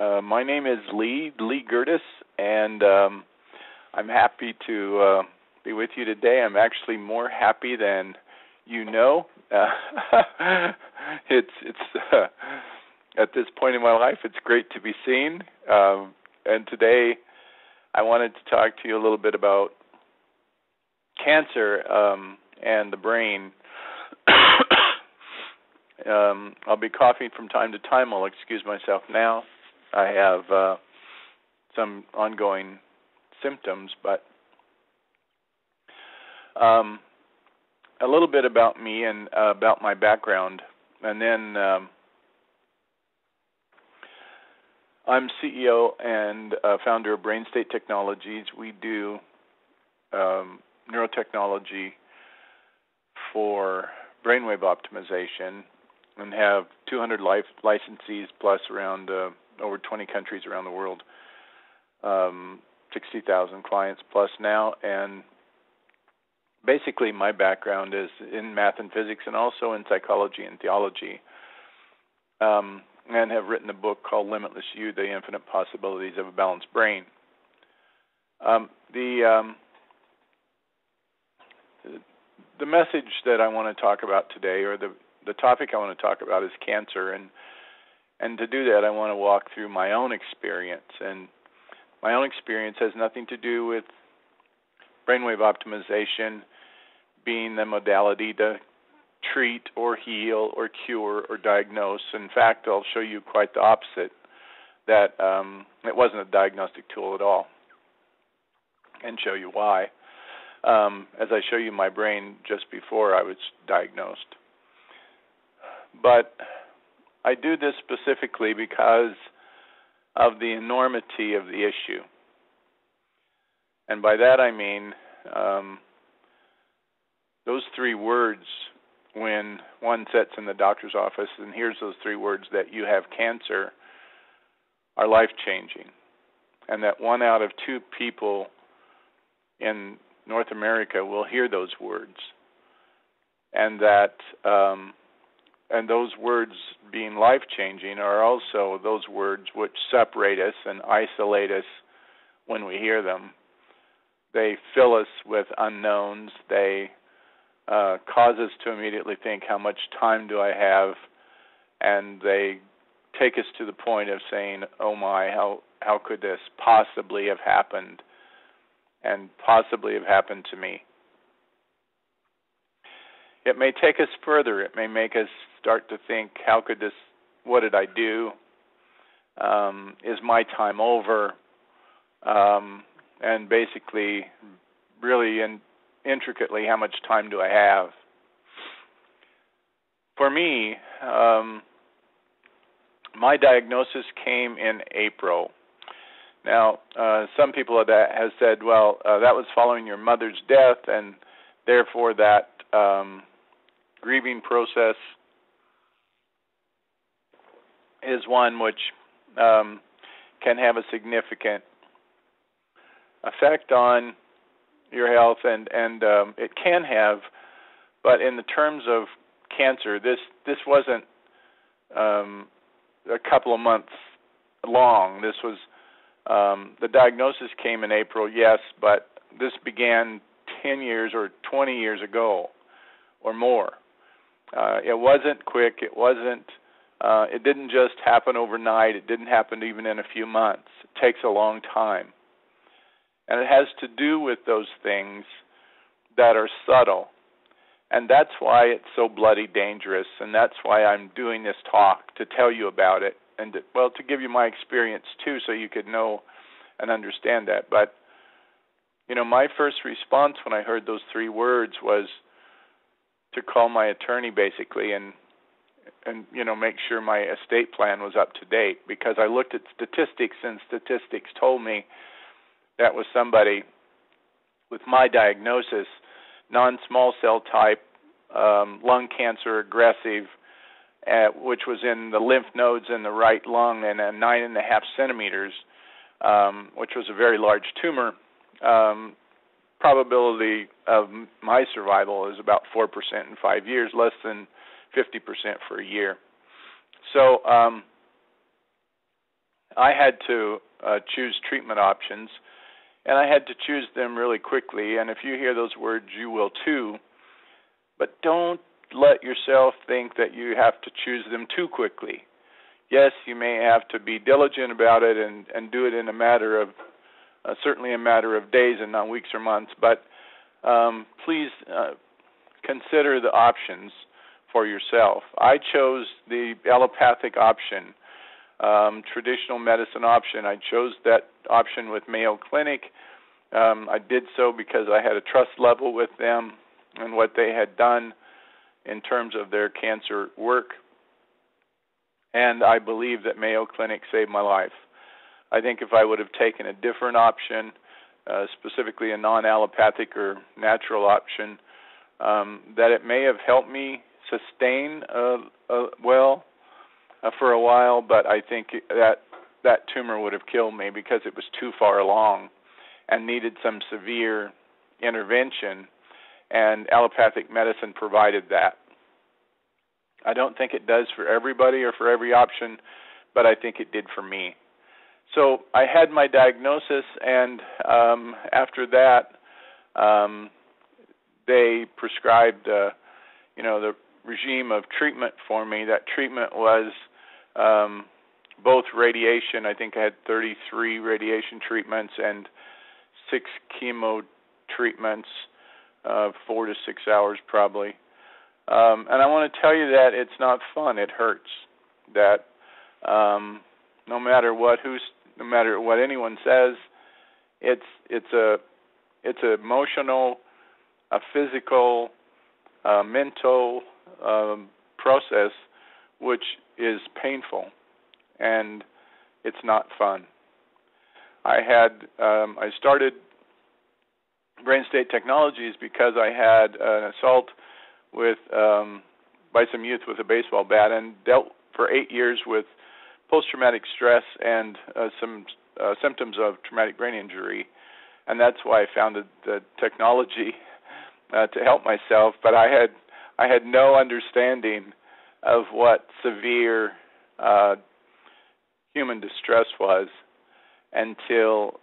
My name is Lee Gerdes, and I'm happy to be with you today. I'm actually more happy than you know. It's at this point in my life, it's great to be seen. And today, I wanted to talk to you a little bit about cancer and the brain. I'll be coughing from time to time. I'll excuse myself now. I have some ongoing symptoms, but a little bit about me and about my background. And then I'm CEO and founder of Brain State Technologies. We do neurotechnology for Brainwave Optimization and have 200 licensees plus around over 20 countries around the world, 60,000 clients plus now. And basically my background is in math and physics and also in psychology and theology, and have written a book called Limitless You, The Infinite Possibilities of a Balanced Brain. The message that I want to talk about today, or the topic I want to talk about, is cancer, and to do that I want to walk through my own experience. And my own experience has nothing to do with brainwave optimization being the modality to treat or heal or cure or diagnose. In fact, I'll show you quite the opposite, that it wasn't a diagnostic tool at all, and show you why, as I show you my brain just before I was diagnosed. But I do this specifically because of the enormity of the issue. And by that I mean those three words when one sits in the doctor's office and hears those three words, that you have cancer, are life-changing. And that 1 out of 2 people in North America will hear those words. And that and those words being life-changing are also those words which separate us and isolate us when we hear them. They fill us with unknowns. They cause us to immediately think, how much time do I have? And they take us to the point of saying, oh my, how could this possibly have happened, and possibly have happened to me? It may take us further. It may make us start to think, how could this, what did I do? Is my time over? And basically, really intricately, how much time do I have? For me, my diagnosis came in April. Now, some people have said, well, that was following your mother's death, and therefore that grieving process is one which can have a significant effect on your health, and it can have, but in the terms of cancer, this wasn't a couple of months long. This was the diagnosis came in April, yes, but this began 10 years or 20 years ago or more. It wasn't quick. It wasn't. It didn't just happen overnight. It didn't happen even in a few months. It takes a long time. And it has to do with those things that are subtle. And that's why it's so bloody dangerous, and that's why I'm doing this talk, to tell you about it, and to give you my experience too, so you could know and understand that. But, my first response when I heard those three words was to call my attorney, basically, and make sure my estate plan was up to date, because I looked at statistics, and statistics told me that was somebody with my diagnosis, non-small cell type, lung cancer, aggressive, which was in the lymph nodes in the right lung, and 9.5 centimeters, which was a very large tumor. Probability of my survival is about 4% in 5 years, less than 50% for a year. So I had to choose treatment options, and I had to choose them really quickly. And if you hear those words, you will too. But don't let yourself think that you have to choose them too quickly. Yes, you may have to be diligent about it and do it in a matter of, certainly a matter of days and not weeks or months, but please consider the options for yourself. I chose the allopathic option, traditional medicine option. I chose that option with Mayo Clinic. I did so because I had a trust level with them and what they had done in terms of their cancer work. And I believe that Mayo Clinic saved my life. I think if I would have taken a different option, specifically a non-allopathic or natural option, that it may have helped me sustain well for a while, but I think that tumor would have killed me because it was too far along and needed some severe intervention, and allopathic medicine provided that. I don't think it does for everybody or for every option, but I think it did for me. So I had my diagnosis, and after that, they prescribed, the regime of treatment for me. That treatment was both radiation. I think I had 33 radiation treatments and 6 chemo treatments, 4 to 6 hours probably. And I want to tell you that it's not fun. It hurts. That no matter what anyone says, it's a emotional, a physical, mental process which is painful, and it's not fun. I started Brain State Technologies because I had an assault by some youth with a baseball bat, and dealt for 8 years with post-traumatic stress and some symptoms of traumatic brain injury, and that's why I founded the technology to help myself. But I had no understanding of what severe human distress was until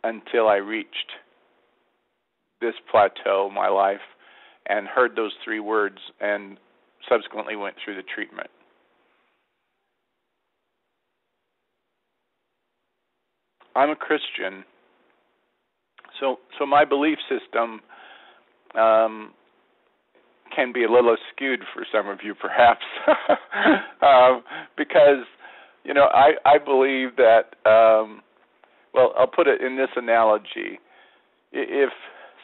I reached this plateau in my life and heard those 3 words and subsequently went through the treatment. I'm a Christian, so my belief system can be a little skewed for some of you, perhaps, because I believe that. I'll put it in this analogy: if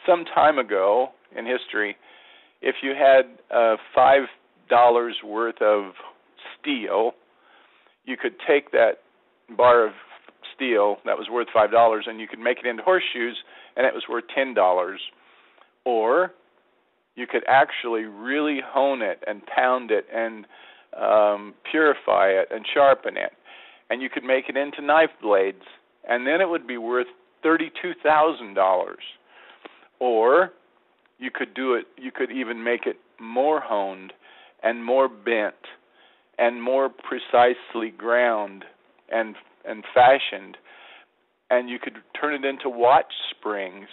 some time ago in history, if you had $5 worth of steel, you could take that bar of steel that was worth $5 and you could make it into horseshoes and it was worth $10. Or you could actually really hone it and pound it and purify it and sharpen it, and you could make it into knife blades, and then it would be worth $32,000. Or you could do it. You could even make it more honed and more bent and more precisely ground and fashioned, and you could turn it into watch springs,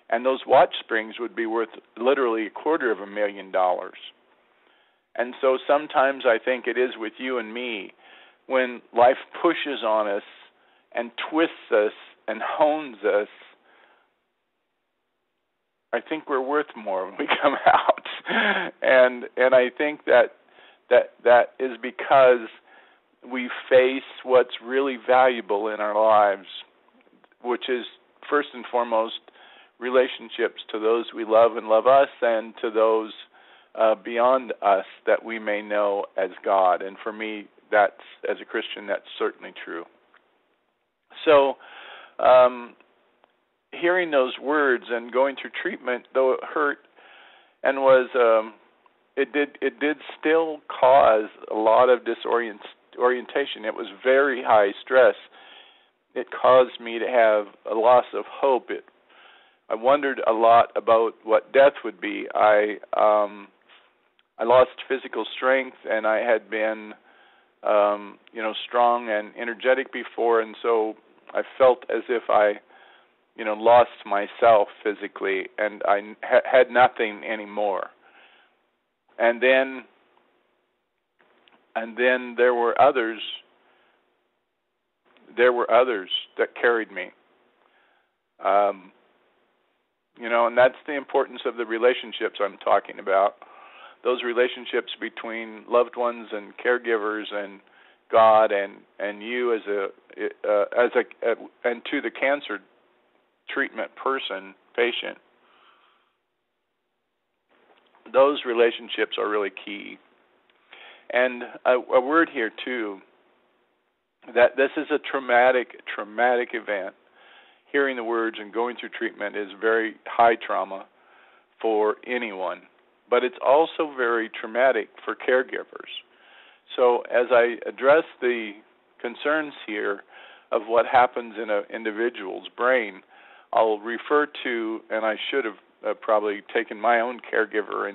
and those watch springs would be worth literally $250,000. And so sometimes I think it is with you and me, when life pushes on us and twists us and hones us, I think we're worth more when we come out. And I think that is because we face what's really valuable in our lives, which is first and foremost relationships to those we love and love us, and to those beyond us that we may know as God. And for me, that's, as a Christian, that's certainly true. So hearing those words and going through treatment, though it hurt and was, it did still cause a lot of disorientation. It was very high stress. It caused me to have a loss of hope. I wondered a lot about what death would be. I lost physical strength, and I had been strong and energetic before, and so I felt as if I lost myself physically, and I had nothing anymore. And then there were others. There were others that carried me. And that's the importance of the relationships I'm talking about. Those relationships between loved ones and caregivers and God and you and to the cancer treatment patient. Those relationships are really key. And a word here too, that this is a traumatic event. Hearing the words and going through treatment is very high trauma for anyone, but it's also very traumatic for caregivers. So as I address the concerns here of what happens in an individual's brain, I'll refer to, and I should have probably taken my own caregiver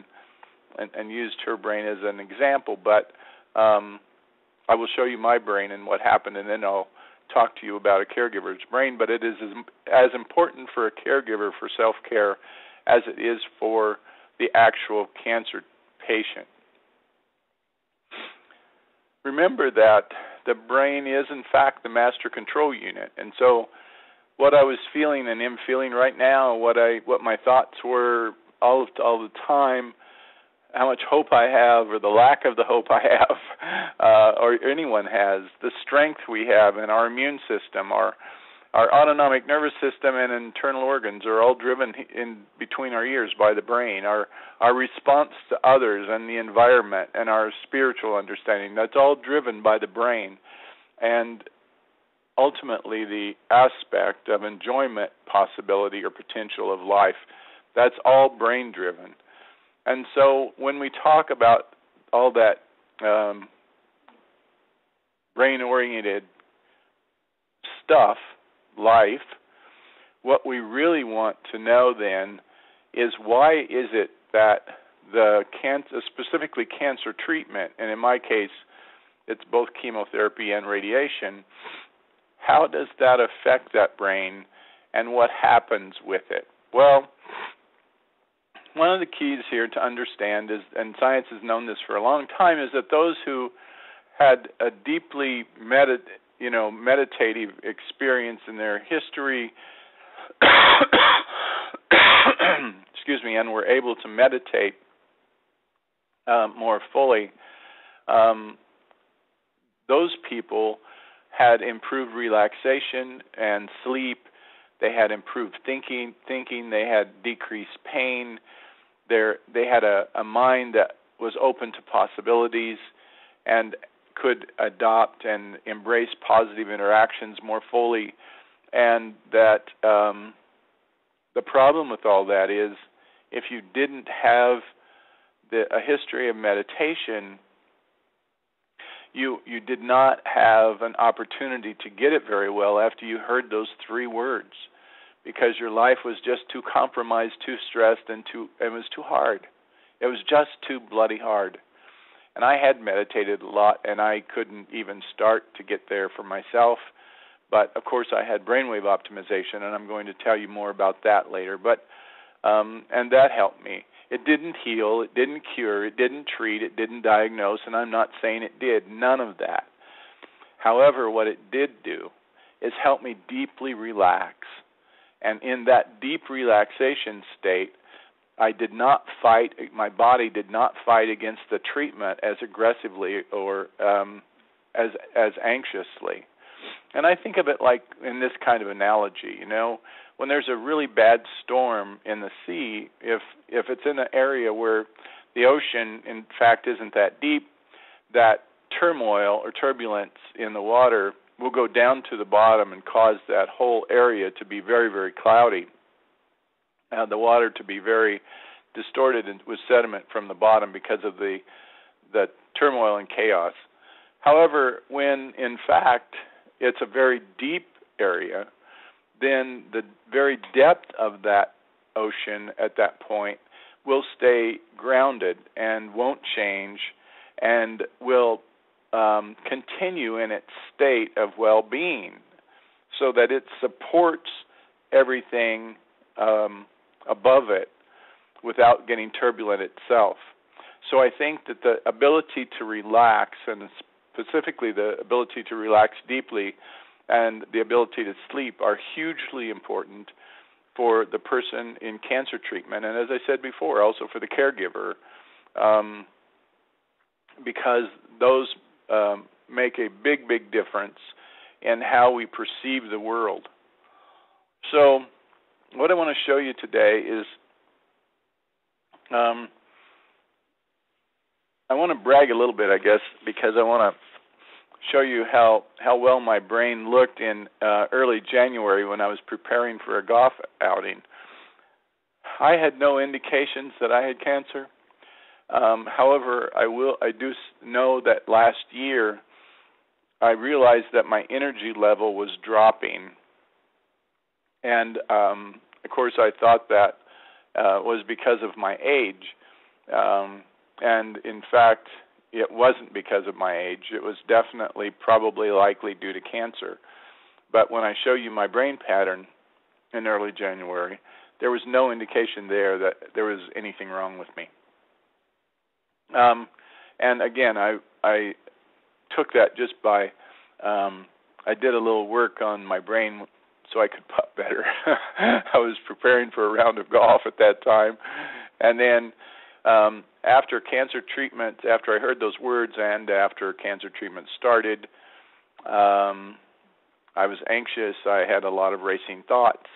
and used her brain as an example, but I will show you my brain and what happened, and then I'll talk to you about a caregiver's brain. But it is as important for a caregiver for self-care as it is for the actual cancer patient. Remember that the brain is, in fact, the master control unit. And so what I was feeling and am feeling right now, what my thoughts were all the time, how much hope I have or the lack of the hope I have or anyone has, the strength we have in our immune system, our autonomic nervous system and internal organs are all driven in between our ears by the brain. Our response to others and the environment and our spiritual understanding, that's all driven by the brain. And ultimately the aspect of enjoyment, possibility, or potential of life, that's all brain-driven. And so when we talk about all that brain-oriented stuff, life, what we really want to know then is why is it that the specifically cancer treatment, and in my case it's both chemotherapy and radiation, how does that affect that brain and what happens with it? Well, one of the keys here to understand is, and science has known this for a long time, is that those who had a deeply meditative experience in their history, excuse me, and were able to meditate more fully, those people had improved relaxation and sleep. They had improved thinking. They had decreased pain. They had a mind that was open to possibilities and could adopt and embrace positive interactions more fully. And that the problem with all that is if you didn't have a history of meditation, you did not have an opportunity to get it very well after you heard those three words, because your life was just too compromised, too stressed, and it was too hard. It was just too bloody hard. And I had meditated a lot, and I couldn't even start to get there for myself. But, of course, I had Brainwave Optimization, and I'm going to tell you more about that later. But and that helped me. It didn't heal, it didn't cure, it didn't treat, it didn't diagnose, and I'm not saying it did. None of that. However, what it did do is help me deeply relax. And in that deep relaxation state, I did not fight, my body did not fight against the treatment as aggressively or as anxiously. And I think of it like in this kind of analogy, when there's a really bad storm in the sea, if it's in an area where the ocean, in fact, isn't that deep, that turmoil or turbulence in the water will go down to the bottom and cause that whole area to be very, very cloudy, the water to be very distorted with sediment from the bottom because of the turmoil and chaos. However, when, in fact, it's a very deep area, then the very depth of that ocean at that point will stay grounded and won't change and will continue in its state of well-being so that it supports everything above it without getting turbulent itself. So I think that the ability to relax, and specifically the ability to relax deeply and the ability to sleep, are hugely important for the person in cancer treatment, and as I said before, also for the caregiver, because those make a big, big difference in how we perceive the world. So what I want to show you today is I want to brag a little bit, I guess, because I want to show you how well my brain looked in early January when I was preparing for a golf outing. I had no indications that I had cancer. However, I do know that last year I realized that my energy level was dropping, and of course I thought that was because of my age, and in fact it wasn't because of my age. It was definitely probably likely due to cancer. But when I show you my brain pattern in early January, there was no indication there that there was anything wrong with me. And again, I took that just by, I did a little work on my brain so I could putt better. I was preparing for a round of golf at that time. And then after cancer treatment, after I heard those words and after cancer treatment started, I was anxious. I had a lot of racing thoughts.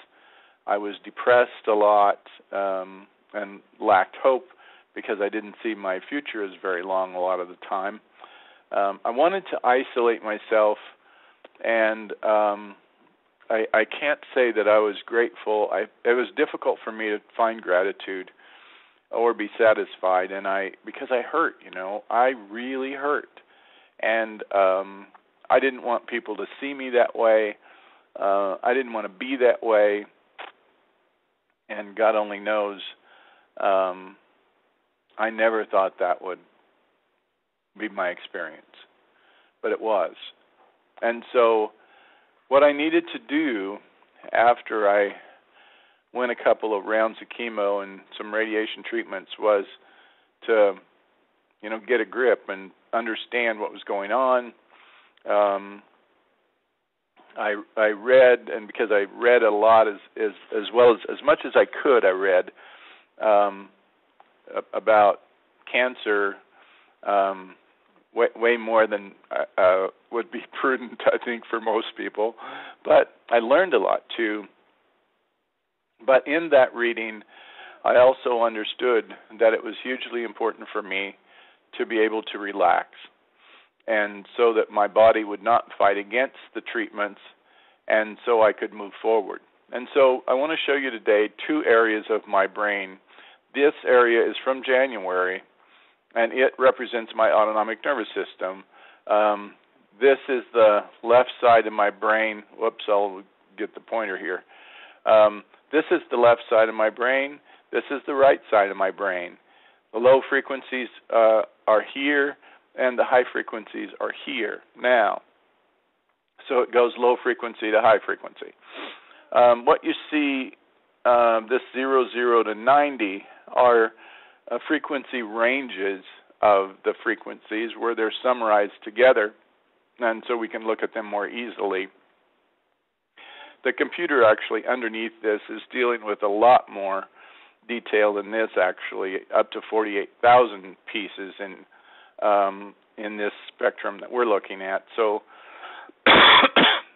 I was depressed a lot and lacked hope because I didn't see my future as very long a lot of the time. I wanted to isolate myself, and I can't say that I was grateful. It was difficult for me to find gratitude or be satisfied, and because I hurt, I really hurt, and I didn't want people to see me that way. I didn't want to be that way, and God only knows, I never thought that would be my experience, but it was. And so what I needed to do after I went a couple of rounds of chemo and some radiation treatments was to, get a grip and understand what was going on. I read, and because I read a lot as well as much as I could, I read about cancer way more than would be prudent, I think, for most people. But I learned a lot too. But in that reading, I also understood that it was hugely important for me to be able to relax, and so that my body would not fight against the treatments, and so I could move forward. And so I want to show you today two areas of my brain. This area is from January, and it represents my autonomic nervous system. This is the left side of my brain. Whoops, I'll get the pointer here. This is the left side of my brain. This is the right side of my brain. The low frequencies are here, and the high frequencies are here now. So it goes low frequency to high frequency. What you see, this 00 to 90, are frequency ranges of the frequencies where they're summarized together, and so we can look at them more easily. The computer actually underneath this is dealing with a lot more detail than this, actually, up to 48,000 pieces in this spectrum that we're looking at. So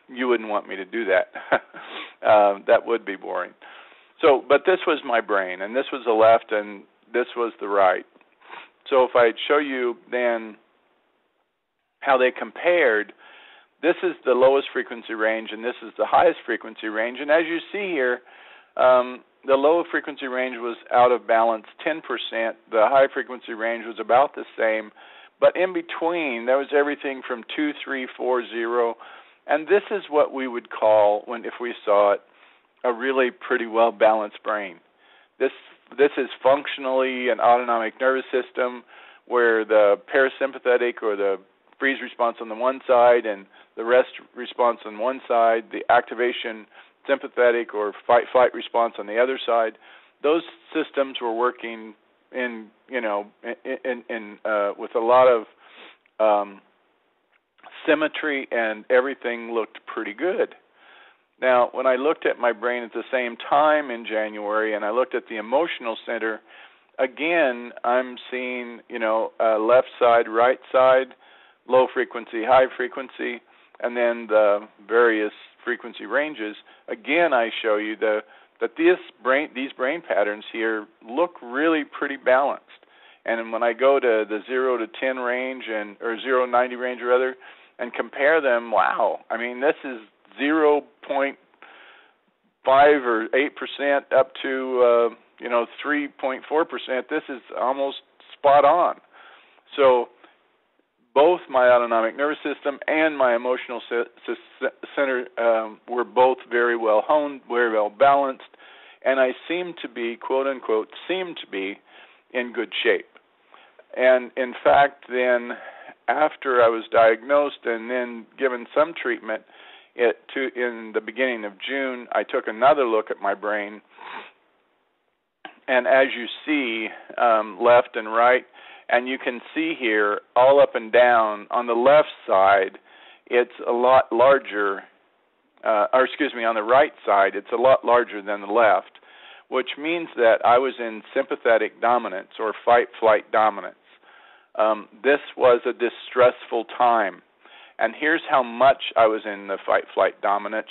you wouldn't want me to do that. That would be boring. So, but this was my brain, and this was the left, and this was the right. So if I show you then how they compared, this is the lowest frequency range, and this is the highest frequency range. And as you see here, the low frequency range was out of balance 10%. The high frequency range was about the same. But in between, there was everything from 2, 3, 4, 0. And this is what we would call, if we saw it, a really pretty well-balanced brain. This is functionally an autonomic nervous system where the parasympathetic or the freeze response on the one side and the rest response on one side, the activation sympathetic or fight-flight response on the other side. Those systems were working in with a lot of symmetry, and everything looked pretty good. Now, when I looked at my brain at the same time in January, and I looked at the emotional center, again, I'm seeing, left side, right side, low frequency, high frequency, and then the various frequency ranges. Again, I show you that these brain patterns here look really pretty balanced. And when I go to the 0 to 10 range or 0 to 90 range rather, and compare them, wow, I mean, this is 0.5 or 8% up to 3.4%. This is almost spot on. So both my autonomic nervous system and my emotional center were both very well honed, very well balanced, and I seem to be, quote unquote, in good shape. And in fact, then after I was diagnosed and then given some treatment, in the beginning of June, I took another look at my brain, and as you see, left and right, and you can see here all up and down, on the left side, it's a lot larger, on the right side, it's a lot larger than the left, which means that I was in sympathetic dominance or fight-flight dominance. This was a distressful time. And here's how much I was in the fight-flight dominance: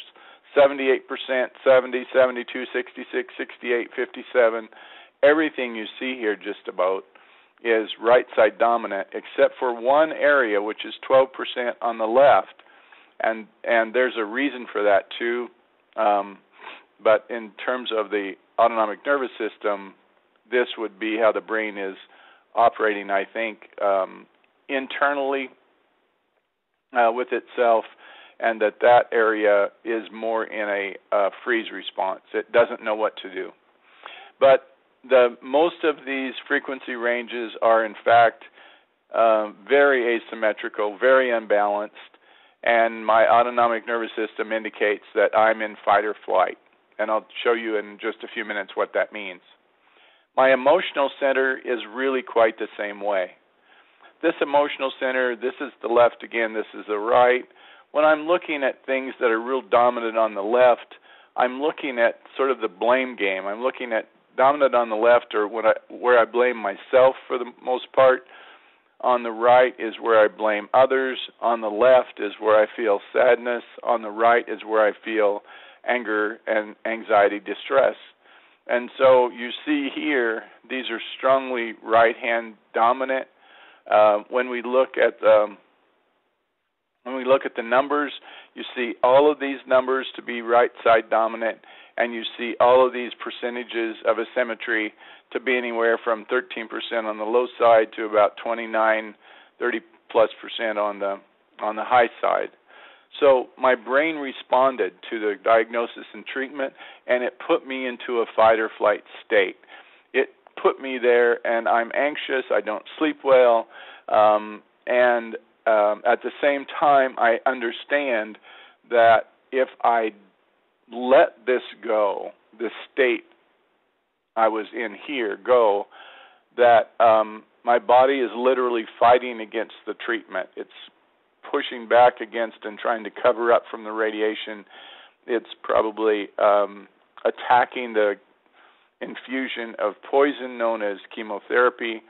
78%, 70, 72, 66, 68, 57. Everything you see here just about is right-side dominant, except for one area, which is 12% on the left. And there's a reason for that, too. But in terms of the autonomic nervous system, this would be how the brain is operating, I think, internally with itself, and that area is more in a freeze response. It doesn't know what to do. But most of these frequency ranges are, in fact, very asymmetrical, very unbalanced, and my autonomic nervous system indicates that I'm in fight or flight. And I'll show you in just a few minutes what that means. My emotional center is really quite the same way. This emotional center, this is the left again, this is the right. When I'm looking at things that are real dominant on the left, I'm looking at sort of the blame game. I'm looking at dominant on the left, or where I blame myself for the most part. On the right is where I blame others. On the left is where I feel sadness. On the right is where I feel anger and anxiety, distress. And so you see here, these are strongly right-hand dominant. When we look at the numbers, you see all of these numbers to be right-side dominant, and you see all of these percentages of asymmetry to be anywhere from 13% on the low side to about 29, 30+% on the high side. So my brain responded to the diagnosis and treatment, and it put me into a fight or flight state. It put me there, and I'm anxious. I don't sleep well, and at the same time, I understand that if I let this go, the state I was in here go, that my body is literally fighting against the treatment. It's pushing back against and trying to cover up from the radiation. It's probably attacking the infusion of poison known as chemotherapy,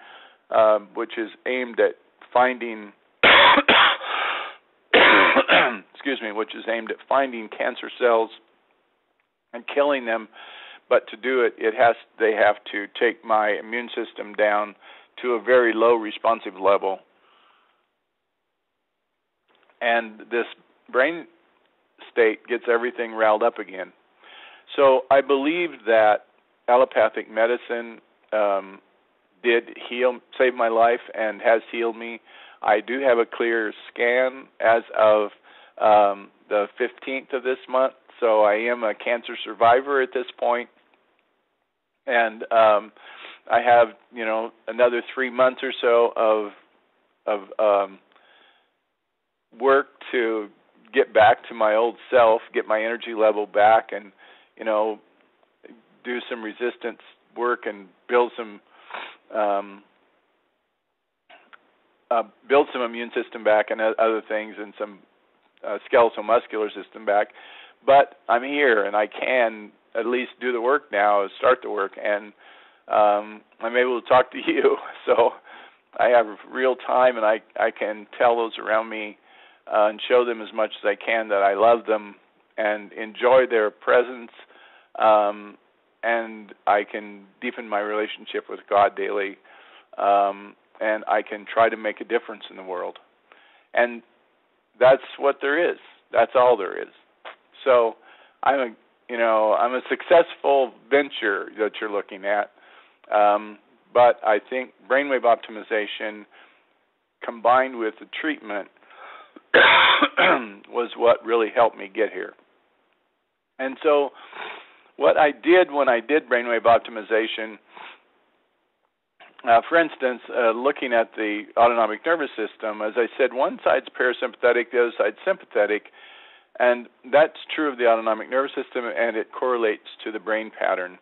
which is aimed at finding which is aimed at finding cancer cells and killing them. But to do it, they have to take my immune system down to a very low responsive level. And this brain state gets everything riled up again. So I believe that allopathic medicine did save my life and has healed me. I do have a clear scan as of the 15th of this month, so I am a cancer survivor at this point. And I have, another 3 months or so of work to get back to my old self, get my energy level back, and do some resistance work and build some immune system back and other things, and some skeletal muscular system back. But I'm here, and I can at least do the work now, start the work, and I'm able to talk to you. So I have real time, and I can tell those around me and show them as much as I can that I love them and enjoy their presence, and I can deepen my relationship with God daily, and I can try to make a difference in the world. And that's what there is. That's all there is. So I'm a successful venture that you're looking at, but I think brainwave optimization combined with the treatment was what really helped me get here. And so what I did when I did brainwave optimization, for instance, looking at the autonomic nervous system, as I said, one side's parasympathetic, the other side's sympathetic, and that's true of the autonomic nervous system, and it correlates to the brain pattern.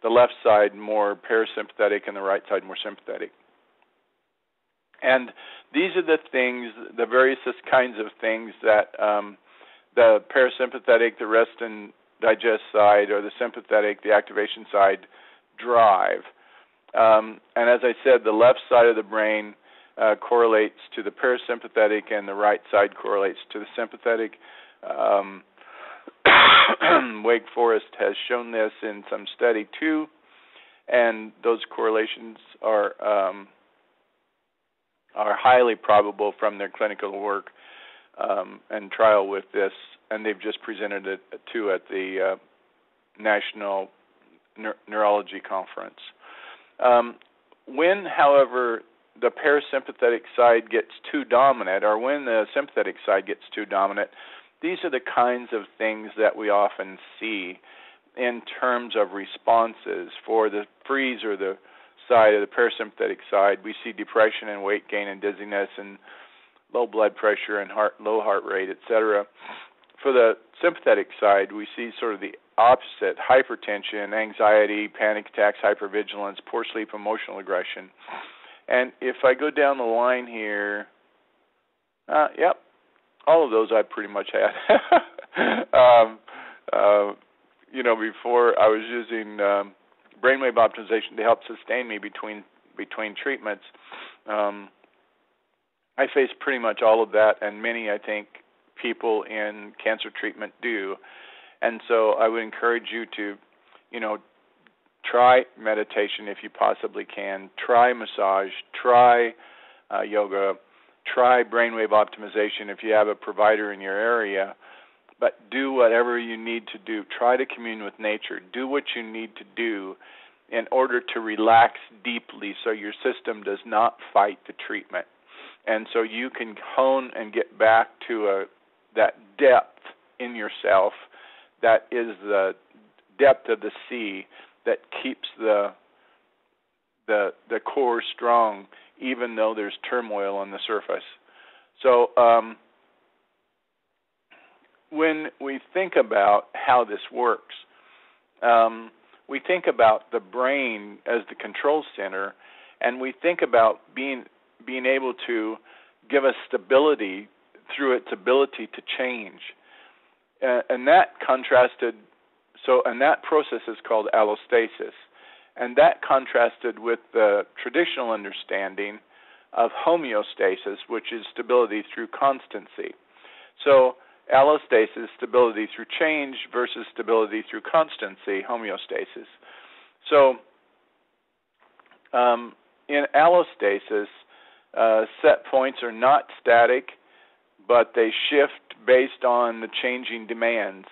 The left side more parasympathetic and the right side more sympathetic. And these are the things, the various kinds of things that the parasympathetic, the rest and digest side, or the sympathetic, the activation side, drive. And as I said, the left side of the brain correlates to the parasympathetic, and the right side correlates to the sympathetic. Wake Forest has shown this in some study too, and those correlations are highly probable from their clinical work and trial with this, and they've just presented it too at the National Neurology Conference. When, however, the parasympathetic side gets too dominant, or when the sympathetic side gets too dominant, these are the kinds of things that we often see in terms of responses. For the freeze, or the side of the parasympathetic side, we see depression and weight gain and dizziness and low blood pressure and low heart rate, etc. For the sympathetic side, we see sort of the opposite: hypertension, anxiety, panic attacks, hypervigilance, poor sleep, emotional aggression. And if I go down the line here, yep, all of those I pretty much had. Before I was using brainwave optimization to help sustain me between treatments. I face pretty much all of that, and many, I think, people in cancer treatment do. And so I would encourage you to, try meditation if you possibly can, try massage, try yoga, try brainwave optimization if you have a provider in your area, but do whatever you need to do. Try to commune with nature. Do what you need to do in order to relax deeply so your system does not fight the treatment. And so you can hone and get back to that depth in yourself that is the depth of the sea that keeps the core strong, even though there's turmoil on the surface. So when we think about how this works, we think about the brain as the control center, and we think about being able to give us stability through its ability to change. And that process is called allostasis. And that contrasted with the traditional understanding of homeostasis, which is stability through constancy. So allostasis, stability through change, versus stability through constancy, homeostasis. So in allostasis, set points are not static, but they shift based on the changing demands.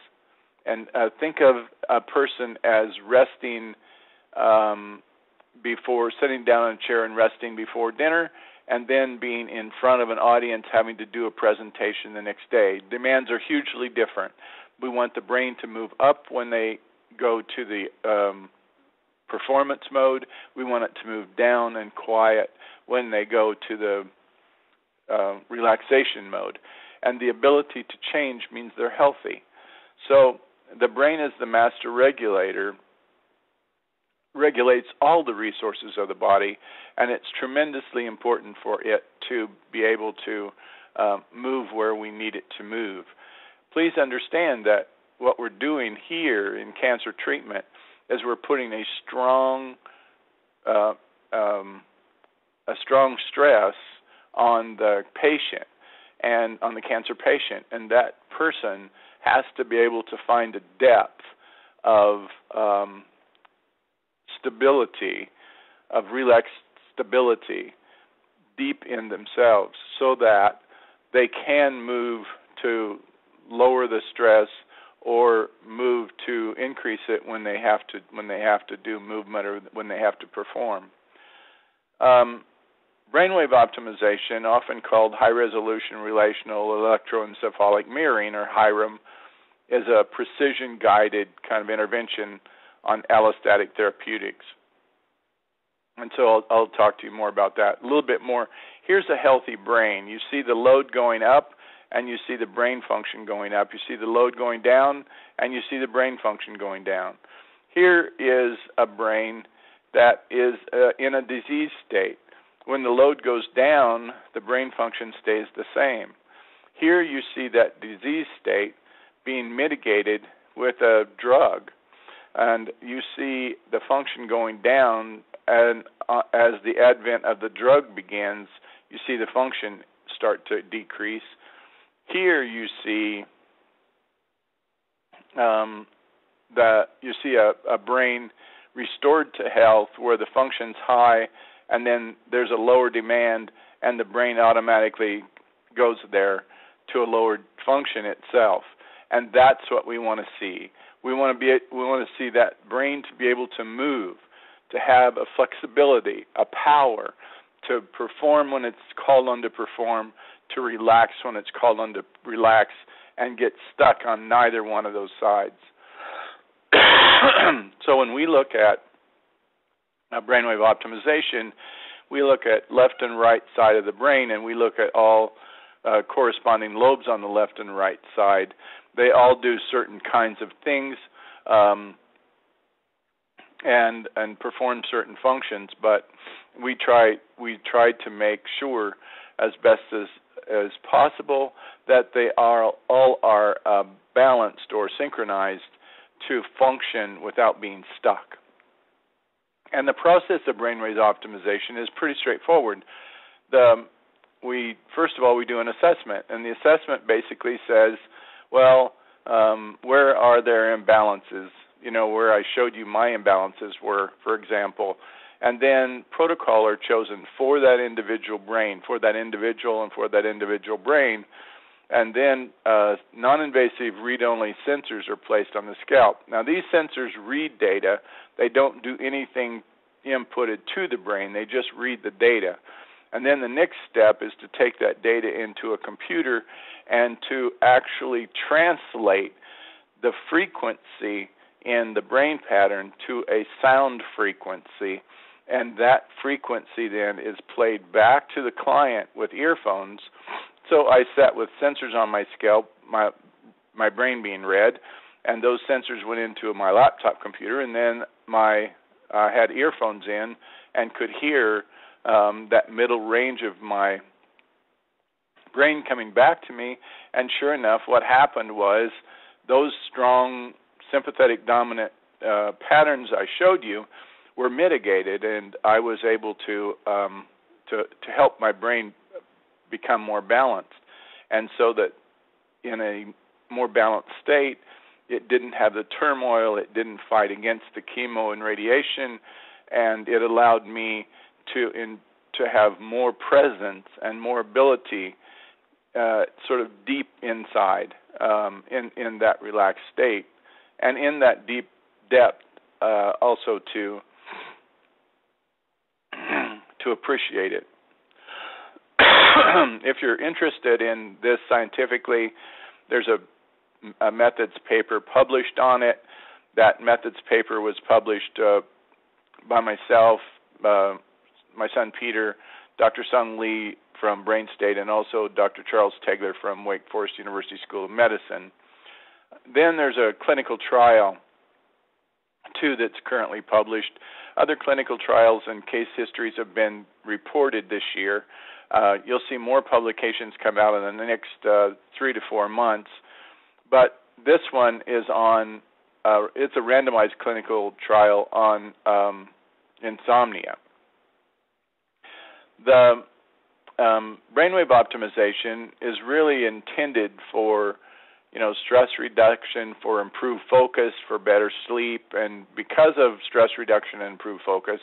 And think of a person as resting before sitting down in a chair and resting before dinner, and then being in front of an audience having to do a presentation the next day. Demands are hugely different. We want the brain to move up when they go to the performance mode. We want it to move down and quiet when they go to the relaxation mode. and the ability to change means they're healthy. So the brain is the master regulator, regulates all the resources of the body, and it's tremendously important for it to be able to move where we need it to move. Please understand that what we're doing here in cancer treatment is we're putting a strong stress on the patient and on the cancer patient, and that person has to be able to find a depth of stability, of relaxed stability deep in themselves, so that they can move to lower the stress or move to increase it when they have to do movement or when they have to perform. Brainwave optimization, often called high-resolution relational electroencephalic mirroring, or HIREM, is a precision-guided kind of intervention on allostatic therapeutics. And so I'll talk to you more about that a little bit more. Here's a healthy brain. You see the load going up, and you see the brain function going up. You see the load going down, and you see the brain function going down. Here is a brain that is in a disease state. When the load goes down, the brain function stays the same. Here you see that disease state being mitigated with a drug, and you see the function going down, and as the advent of the drug begins, you see the function start to decrease. Here you see a brain restored to health where the function's high, and then there's a lower demand, and the brain automatically goes there to a lower function itself. And that's what we want to see. We want to see that brain to be able to move, to have a flexibility, a power, to perform when it's called on to perform, to relax when it's called on to relax, and get stuck on neither one of those sides. So when we look at brainwave optimization, we look at left and right side of the brain, and we look at all corresponding lobes on the left and right side. They all do certain kinds of things and perform certain functions, but we try to make sure as best as possible that they all are balanced or synchronized to function without being stuck. And the process of brainwave optimization is pretty straightforward. First of all, we do an assessment, and the assessment basically says, well, where are there imbalances? You know, where I showed you my imbalances were, for example. And then protocol are chosen for that individual brain, for that individual and for that individual brain. And then non-invasive read-only sensors are placed on the scalp. Now, these sensors read data. They don't do anything inputted to the brain. They just read the data. And then the next step is to take that data into a computer and to actually translate the frequency in the brain pattern to a sound frequency. And that frequency then is played back to the client with earphones. So I sat with sensors on my scalp, my brain being read, and those sensors went into my laptop computer, and then I had earphones in and could hear that middle range of my brain coming back to me. And sure enough, what happened was those strong sympathetic dominant patterns I showed you were mitigated, and I was able to help my brain become more balanced. And so that in a more balanced state, it didn't have the turmoil, it didn't fight against the chemo and radiation, and it allowed me to have more presence and more ability sort of deep inside in that relaxed state, and in that deep depth also to appreciate it. If you're interested in this scientifically, there's a methods paper published on it. That methods paper was published by myself, my son Peter, Dr. Sung Lee from Brain State, and also Dr. Charles Tegler from Wake Forest University School of Medicine. Then there's a clinical trial, too, that's currently published. Other clinical trials and case histories have been reported this year. You'll see more publications come out in the next 3 to 4 months. But this one is on, it's a randomized clinical trial on insomnia. The brainwave optimization is really intended for, stress reduction, for improved focus, for better sleep, and because of stress reduction and improved focus,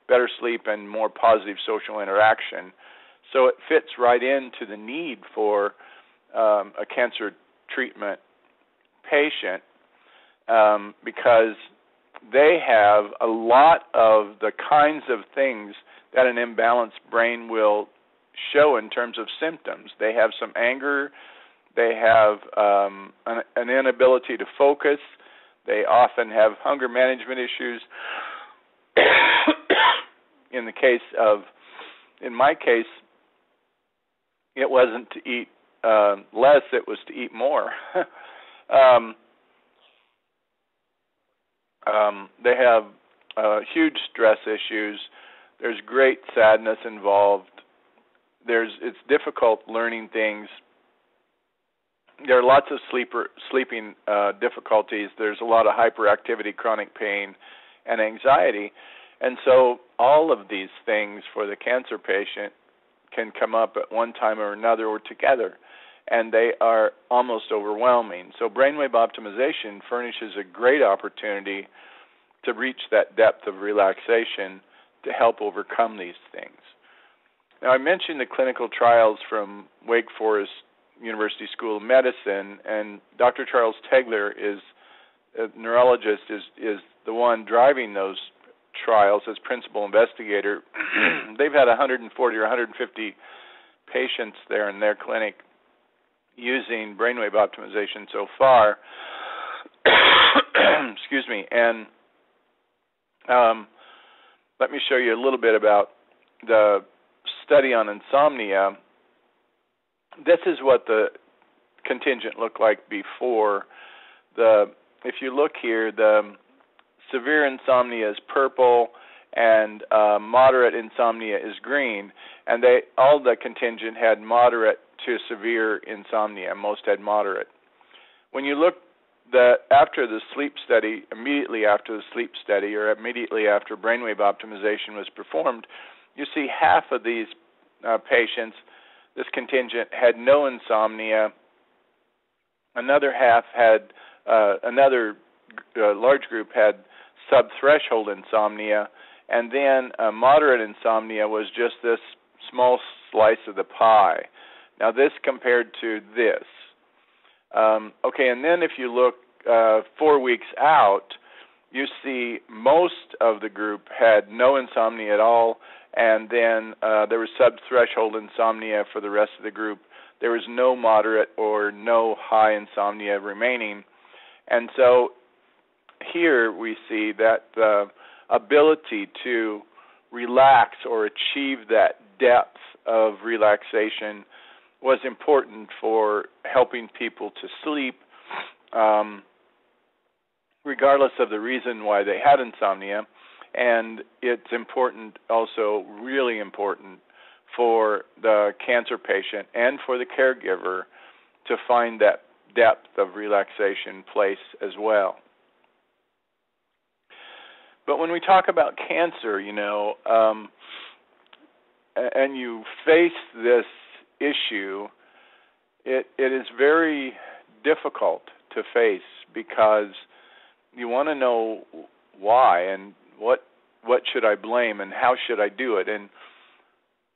better sleep and more positive social interaction. So it fits right into the need for a cancer treatment patient because they have a lot of the kinds of things that an imbalanced brain will show in terms of symptoms. They have some anger. They have an inability to focus. They often have hunger management issues. In my case, it wasn't to eat less, it was to eat more. They have huge stress issues. There's great sadness involved. It's difficult learning things. There are lots of sleeping difficulties. There's a lot of hyperactivity, chronic pain, and anxiety. And so all of these things for the cancer patient can come up at one time or another or together, and they are almost overwhelming. So brainwave optimization furnishes a great opportunity to reach that depth of relaxation to help overcome these things. Now, I mentioned the clinical trials from Wake Forest University School of Medicine, and Dr. Charles Tegler, a neurologist, is the one driving those trials as principal investigator. They've had 140 or 150 patients there in their clinic using brainwave optimization so far. Excuse me. And let me show you a little bit about the study on insomnia. This is what the contingent looked like before. If you look here, the severe insomnia is purple, and moderate insomnia is green. And all the contingent had moderate to severe insomnia. Most had moderate. When you look after the sleep study, immediately after the sleep study, or immediately after brainwave optimization was performed, you see half of these patients, this contingent, had no insomnia. Another half had, another large group had subthreshold insomnia, and then moderate insomnia was just this small slice of the pie. Now this compared to this. Okay, and then if you look 4 weeks out, you see most of the group had no insomnia at all, and then there was subthreshold insomnia for the rest of the group. There was no moderate or no high insomnia remaining. And so here we see that the ability to relax or achieve that depth of relaxation was important for helping people to sleep, regardless of the reason why they had insomnia. And it's important, also really important, for the cancer patient and for the caregiver to find that depth of relaxation place as well. But when we talk about cancer, and you face this issue, it is very difficult to face because you want to know why and what should I blame and how should I do it. And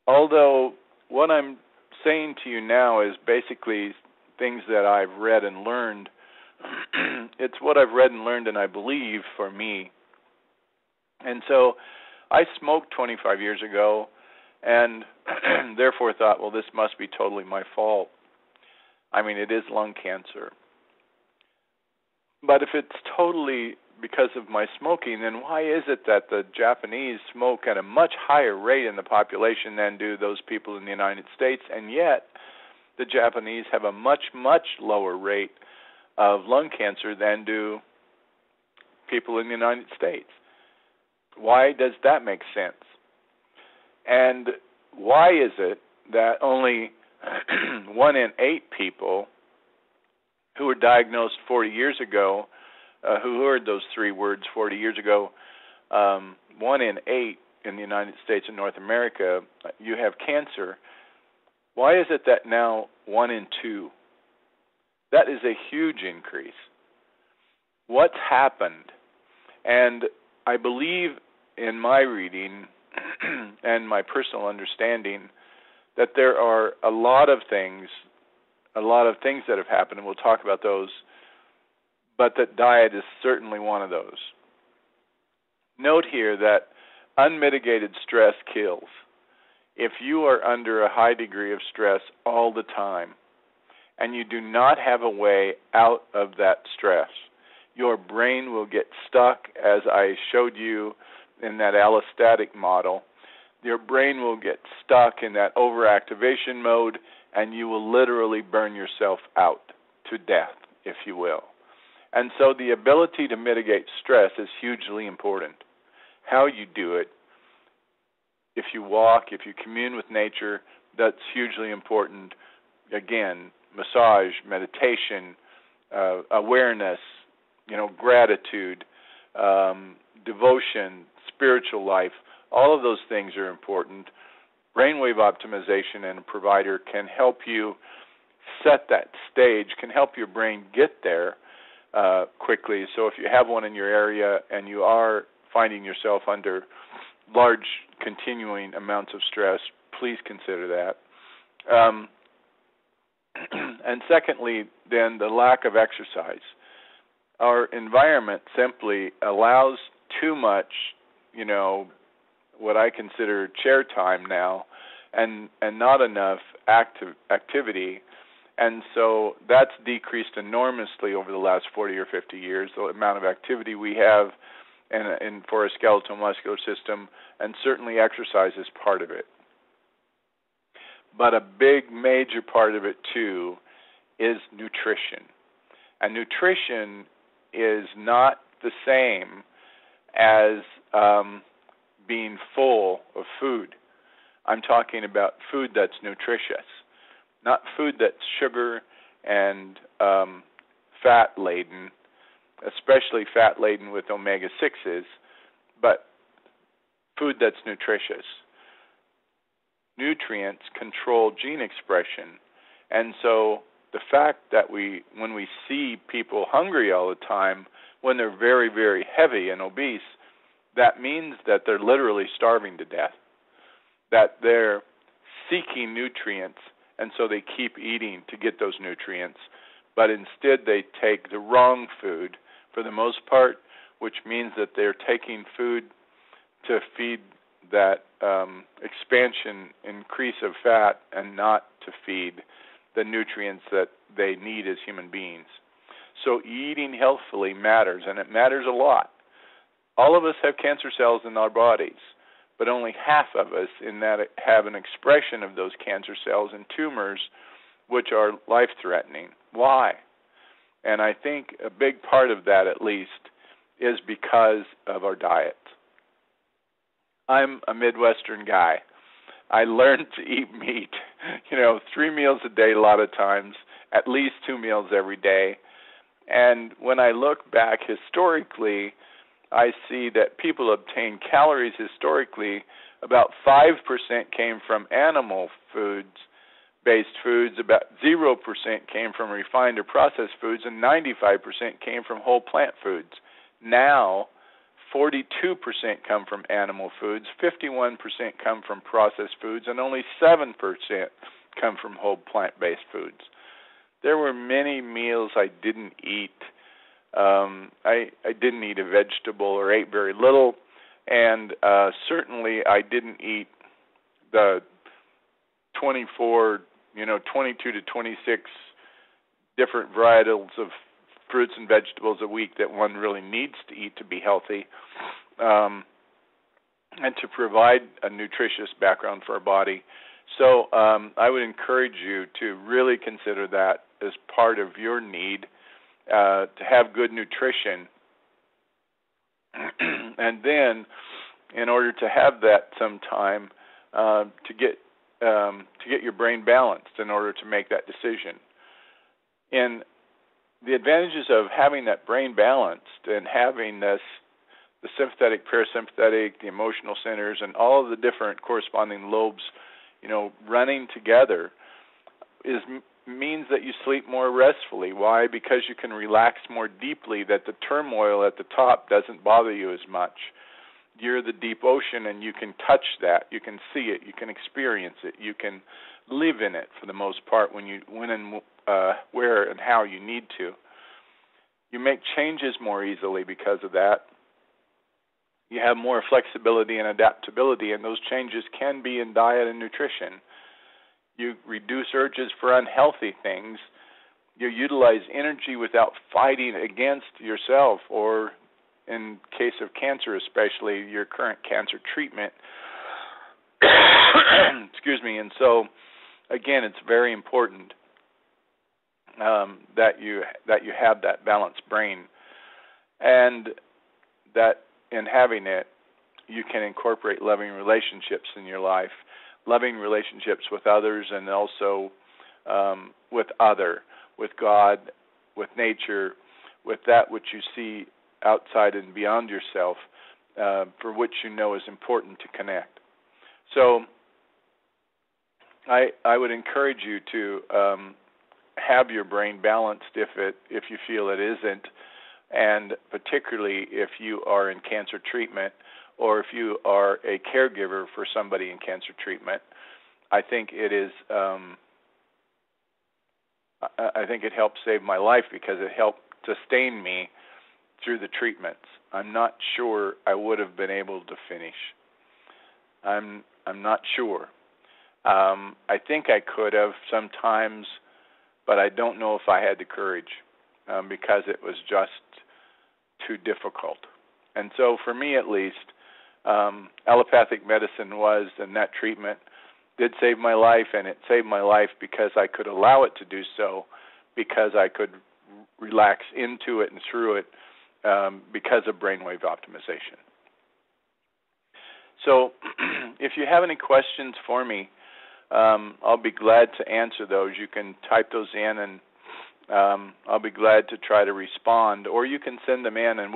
although what I'm saying to you now is basically things that I've read and learned, it's what I've read and learned and I believe for me. And so I smoked 25 years ago and therefore thought, well, this must be totally my fault. I mean, it is lung cancer. But if it's totally because of my smoking, then why is it that the Japanese smoke at a much higher rate in the population than do those people in the United States, and yet the Japanese have a much, much lower rate of lung cancer than do people in the United States? Why does that make sense? And why is it that only 1 in 8 people who were diagnosed 40 years ago, who heard those 3 words 40 years ago, 1 in 8 in the United States and North America, you have cancer? Why is it that now 1 in 2? That is a huge increase. What's happened? And I believe in my reading and my personal understanding that there are a lot of things that have happened, and we'll talk about those, but that diet is certainly one of those. Note here that unmitigated stress kills. If you are under a high degree of stress all the time, and you do not have a way out of that stress, your brain will get stuck, as I showed you in that allostatic model. Your brain will get stuck in that overactivation mode, and you will literally burn yourself out to death, if you will. And so the ability to mitigate stress is hugely important. How you do it, if you walk, if you commune with nature, that's hugely important. Again, massage, meditation, awareness, gratitude, devotion, spiritual life, all of those things are important. Brainwave Optimization and a provider can help you set that stage, can help your brain get there quickly. So if you have one in your area and you are finding yourself under large continuing amounts of stress, please consider that. And secondly, then, the lack of exercise. Our environment simply allows too much, what I consider chair time now, and not enough activity. And so that's decreased enormously over the last 40 or 50 years, the amount of activity we have for a skeletal muscular system, and certainly exercise is part of it. But a big, major part of it, too, is nutrition. And nutrition is not the same as being full of food. I'm talking about food that's nutritious, not food that's sugar and fat-laden, especially fat-laden with omega-6s, but food that's nutritious. Nutrients control gene expression, and so the fact that when we see people hungry all the time, when they're very, very heavy and obese, that means that they're literally starving to death, that they're seeking nutrients, and so they keep eating to get those nutrients, but instead they take the wrong food for the most part, which means that they're taking food to feed that expansion, increase of fat, and not to feed the nutrients that they need as human beings. So eating healthfully matters, and it matters a lot. All of us have cancer cells in our bodies, but only half of us in that have an expression of those cancer cells and tumors which are life-threatening. Why? And I think a big part of that, at least, is because of our diet. I'm a Midwestern guy. I learned to eat meat, 3 meals a day a lot of times, at least 2 meals every day. And when I look back historically, I see that people obtain calories historically. About 5% came from animal foods-based foods, about 0% came from refined or processed foods, and 95% came from whole plant foods. Now, 42% come from animal foods, 51% come from processed foods, and only 7% come from whole plant-based foods. There were many meals I didn't eat. I didn't eat a vegetable or ate very little, and certainly I didn't eat the 22 to 26 different varietals of fruits and vegetables a week that one really needs to eat to be healthy, and to provide a nutritious background for our body. So I would encourage you to really consider that as part of your need to have good nutrition. And then, in order to have that sometime, to get your brain balanced in order to make that decision. And the advantages of having that brain balanced and having the sympathetic, parasympathetic, the emotional centers, and all of the different corresponding lobes, running together, means that you sleep more restfully. Why? Because you can relax more deeply, that the turmoil at the top doesn't bother you as much. You're the deep ocean, and you can touch that. You can see it. You can experience it. You can live in it for the most part when and where and how you need to. You make changes more easily because of that. You have more flexibility and adaptability, and those changes can be in diet and nutrition. You reduce urges for unhealthy things. You utilize energy without fighting against yourself, or in case of cancer especially, your current cancer treatment. Excuse me. And so, again, it's very important that you have that balanced brain, and that in having it, you can incorporate loving relationships in your life, loving relationships with others, and also with God, with nature, with that which you see outside and beyond yourself, for which you know is important to connect. So I would encourage you to have your brain balanced if you feel it isn't, and particularly if you are in cancer treatment or if you are a caregiver for somebody in cancer treatment. I think it is. I think it helped save my life because it helped sustain me through the treatments. I'm not sure I would have been able to finish. I'm not sure. I think I could have sometimes, but I don't know if I had the courage because it was just too difficult. And so for me at least, allopathic medicine and that treatment did save my life, and it saved my life because I could allow it to do so, because I could relax into it and through it because of brainwave optimization. So if you have any questions for me, I'll be glad to answer those. You can type those in, and I'll be glad to try to respond, or you can send them in, and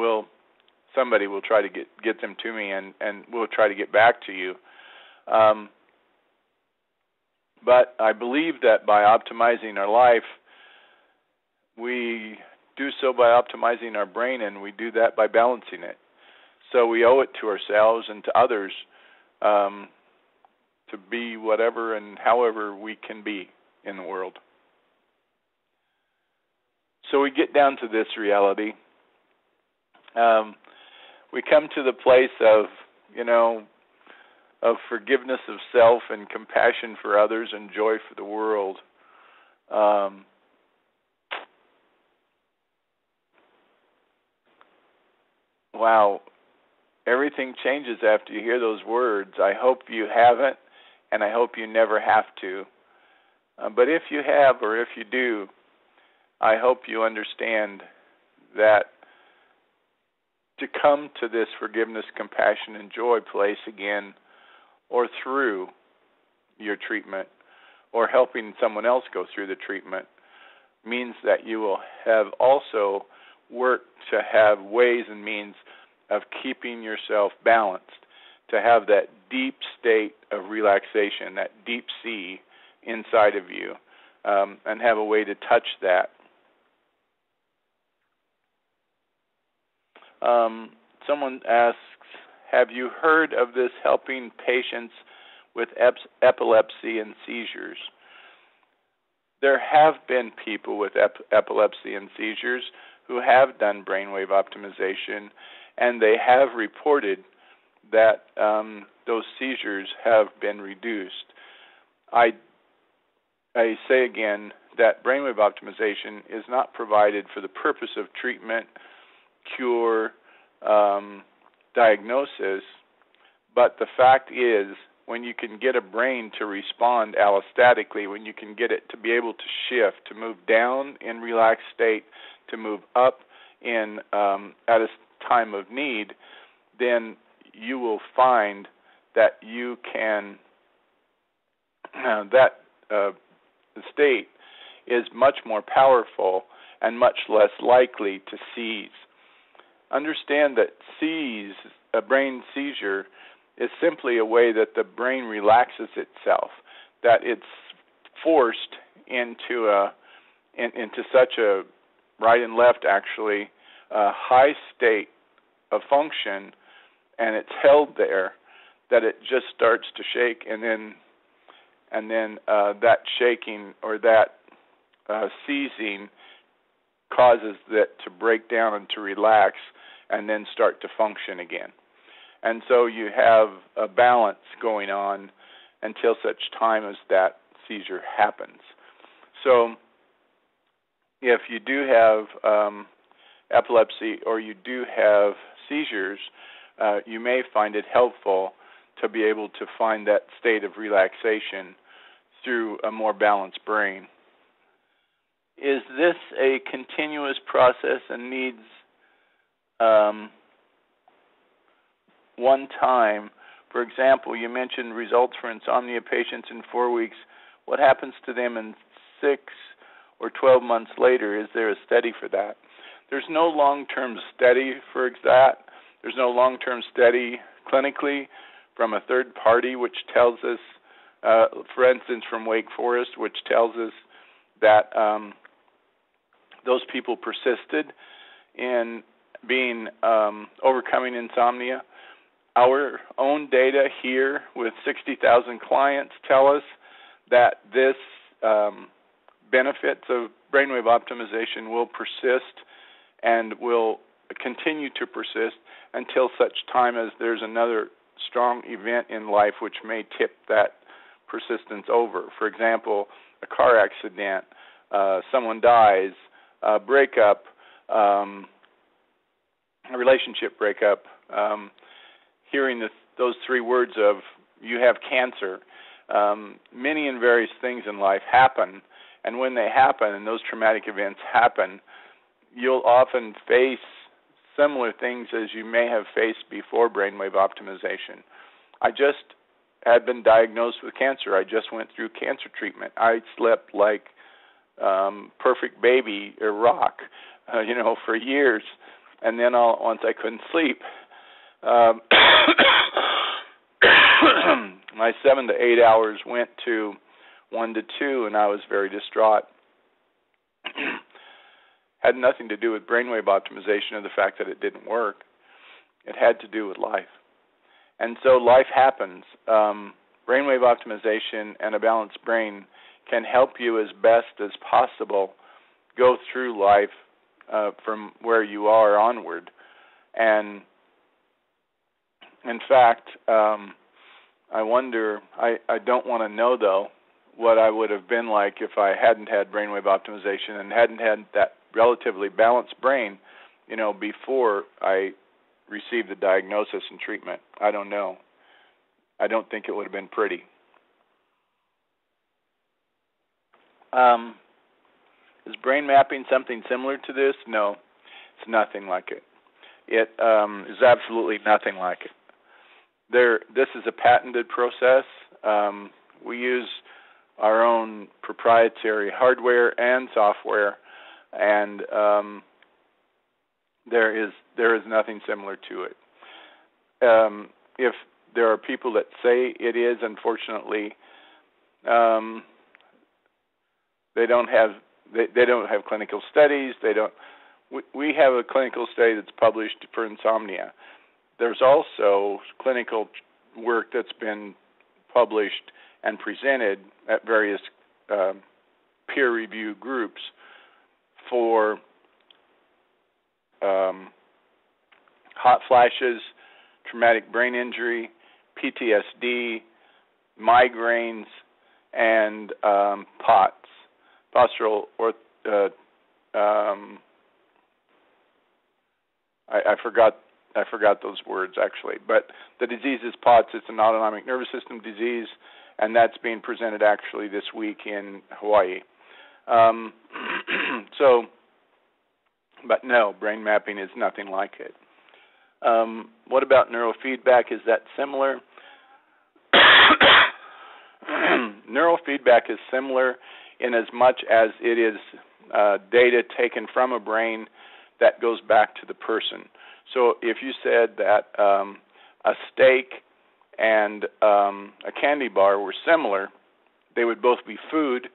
somebody will try to get them to me, and we'll try to get back to you. But I believe that by optimizing our life, we do so by optimizing our brain, and we do that by balancing it. So we owe it to ourselves and to others to be whatever and however we can be in the world. So we get down to this reality. We come to the place of forgiveness of self and compassion for others and joy for the world. Wow. Everything changes after you hear those words. I hope you haven't, and I hope you never have to. But if you have, or if you do, I hope you understand that to come to this forgiveness, compassion, and joy place again, or through your treatment, or helping someone else go through the treatment, means that you will have also worked to have ways and means of keeping yourself balanced, to have that deep state of relaxation, that deep sea inside of you, and have a way to touch that. Someone asks, have you heard of this helping patients with epilepsy and seizures? There have been people with epilepsy and seizures who have done brainwave optimization, and they have reported that those seizures have been reduced. I say again that brainwave optimization is not provided for the purpose of treatment, cure, diagnosis, but the fact is, when you can get a brain to respond allostatically, when you can get it to be able to shift, to move down in relaxed state, to move up in at a time of need, then you will find that you can, the state is much more powerful and much less likely to seize. Understand that a brain seizure is simply a way that the brain relaxes itself, that it's forced into such a right and left, actually, high state of function, and it's held there, that it just starts to shake, and then that shaking or that seizing causes it to break down and to relax, and then start to function again. And so you have a balance going on until such time as that seizure happens. So if you do have epilepsy or you do have seizures, you may find it helpful to be able to find that state of relaxation through a more balanced brain. Is this a continuous process and needs one time? For example, you mentioned results for insomnia patients in 4 weeks. What happens to them in 6 or 12 months later? Is there a study for that? There's no long-term study for that. There's no long-term study clinically from a third party which tells us, for instance, from Wake Forest, which tells us that those people persisted in being overcoming insomnia. Our own data here with 60,000 clients tell us that this benefits of brainwave optimization will persist and will continue to persist until such time as there's another strong event in life which may tip that persistence over. For example, a car accident, someone dies, a breakup, a relationship breakup, hearing those 3 words of you have cancer. Many and various things in life happen, and when they happen and those traumatic events happen, you'll often face similar things as you may have faced before brainwave optimization. I just had been diagnosed with cancer. I just went through cancer treatment. I slept like perfect baby or rock, for years, and then once I couldn't sleep. My 7 to 8 hours went to 1 to 2, and I was very distraught. Had nothing to do with brainwave optimization or the fact that it didn't work. It had to do with life. And so life happens. Brainwave optimization and a balanced brain can help you as best as possible go through life from where you are onward. And in fact, I wonder, I don't want to know, though, what I would have been like if I hadn't had brainwave optimization and hadn't had that relatively balanced brain, before I received the diagnosis and treatment. I don't know. I don't think it would have been pretty. Is brain mapping something similar to this? No, it's nothing like it. It is absolutely nothing like it. This is a patented process. We use our own proprietary hardware and software, and there is nothing similar to it. If there are people that say it is, unfortunately, they don't have clinical studies. We have a clinical study that's published for insomnia. There's also clinical work that's been published and presented at various peer review groups for hot flashes, traumatic brain injury, PTSD, migraines, and POTS, postural I forgot those words actually, but the disease is POTS. It's an autonomic nervous system disease, and that's being presented actually this week in Hawaii. But no, brain mapping is nothing like it. What about neurofeedback? Is that similar? Neurofeedback is similar in as much as it is data taken from a brain that goes back to the person. So if you said that a steak and a candy bar were similar, they would both be food,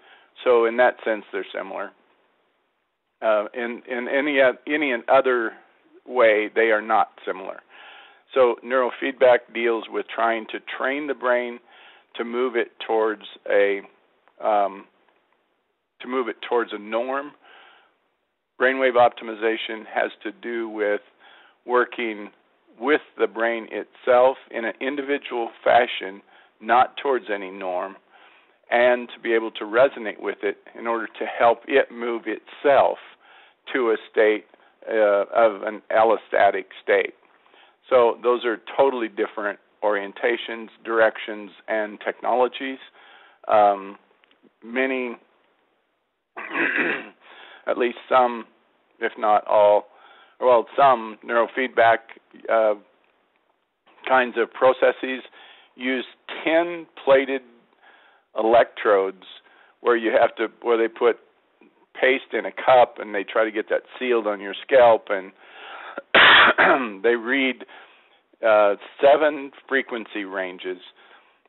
so in that sense they're similar. In any other way, they are not similar. So neurofeedback deals with trying to train the brain to move it towards a norm. Brainwave optimization has to do with working with the brain itself in an individual fashion, not towards any norm, and to be able to resonate with it in order to help it move itself to a state of an allostatic state. So those are totally different orientations, directions, and technologies. Many, at least some, if not all, well, some neurofeedback kinds of processes use 10-plated electrodes where they put paste in a cup and they try to get that sealed on your scalp, and they read 7 frequency ranges,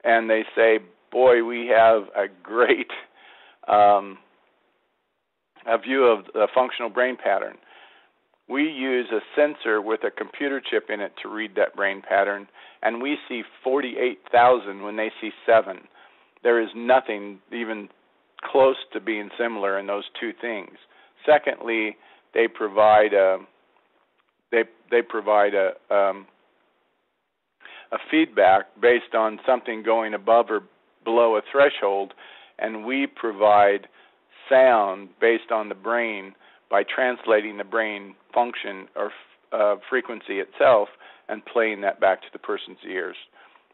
and they say, boy, we have a great a view of the functional brain pattern. We use a sensor with a computer chip in it to read that brain pattern, and we see 48,000 when they see 7. There is nothing even close to being similar in those two things. Secondly, they provide a feedback based on something going above or below a threshold, and we provide sound based on the brain by translating the brain function or frequency itself and playing that back to the person's ears.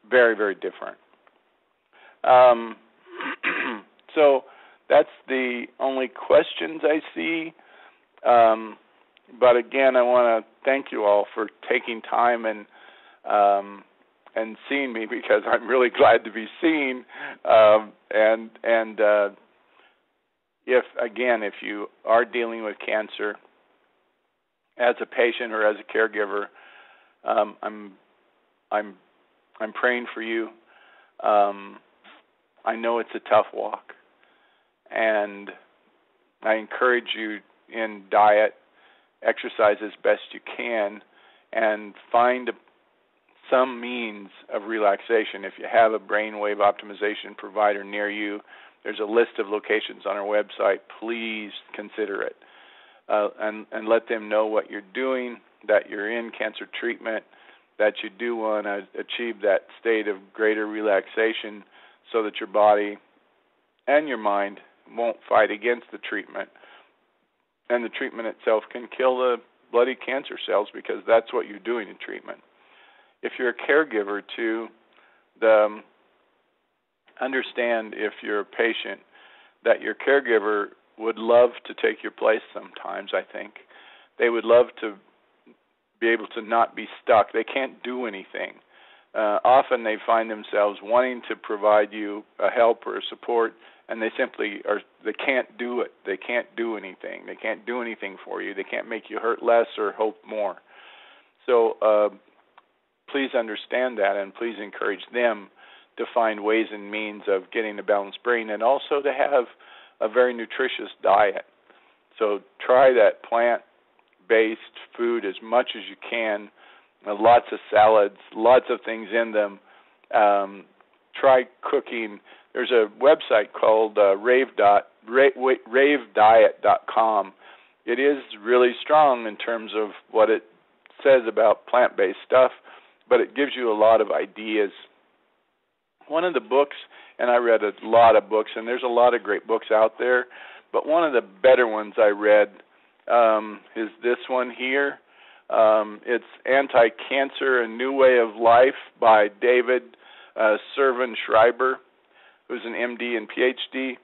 Very, very different. So that's the only questions I see. But again, I want to thank you all for taking time and seeing me, because I'm really glad to be seen. If you are dealing with cancer as a patient or as a caregiver, I'm praying for you. I know it's a tough walk, and I encourage you in diet, exercise as best you can, and find some means of relaxation. If you have a brainwave optimization provider near you, there's a list of locations on our website. Please consider it, and let them know what you're doing, that you're in cancer treatment, that you do want to achieve that state of greater relaxation so that your body and your mind won't fight against the treatment. And the treatment itself can kill the bloody cancer cells, because that's what you're doing in treatment. If you're a caregiver too, understand, if you're a patient, that your caregiver would love to take your place sometimes, I think. They would love to be able to not be stuck. They can't do anything. Often they find themselves wanting to provide you a help or a support, and they can't do it. They can't do anything. They can't do anything for you. They can't make you hurt less or hope more. So please understand that, and please encourage them to find ways and means of getting a balanced brain, and also to have a very nutritious diet. So try that plant-based food as much as you can. Lots of salads, lots of things in them. Try cooking. There's a website called ravediet.com. It is really strong in terms of what it says about plant-based stuff, but it gives you a lot of ideas. One of the books, and I read a lot of books, and there's a lot of great books out there, but one of the better ones I read is this one here. It's Anti-Cancer, A New Way of Life by David Servan Schreiber, who's an MD and PhD.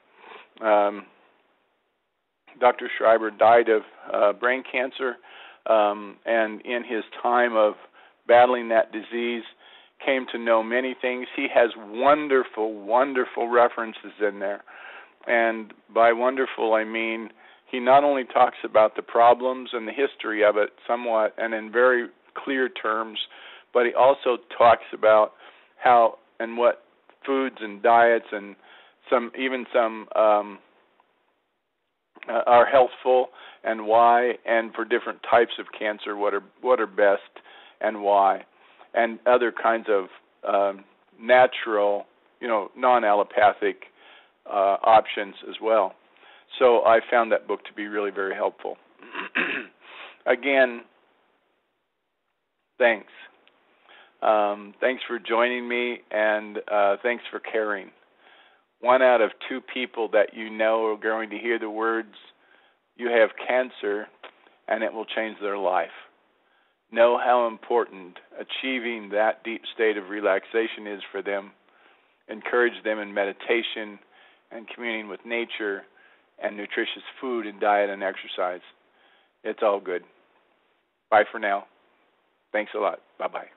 Dr. Schreiber died of brain cancer, and in his time of battling that disease, came to know many things. He has wonderful, wonderful references in there. And by wonderful, I mean he not only talks about the problems and the history of it somewhat and in very clear terms, but he also talks about how and what foods and diets and some are healthful and why, and for different types of cancer, what are best and why, and other kinds of natural, non-allopathic options as well. So I found that book to be really very helpful. Again, thanks. Thanks for joining me, and thanks for caring. 1 out of 2 people that you know are going to hear the words, "You have cancer," and it will change their life. Know how important achieving that deep state of relaxation is for them. Encourage them in meditation and communing with nature and nutritious food and diet and exercise. It's all good. Bye for now. Thanks a lot. Bye-bye.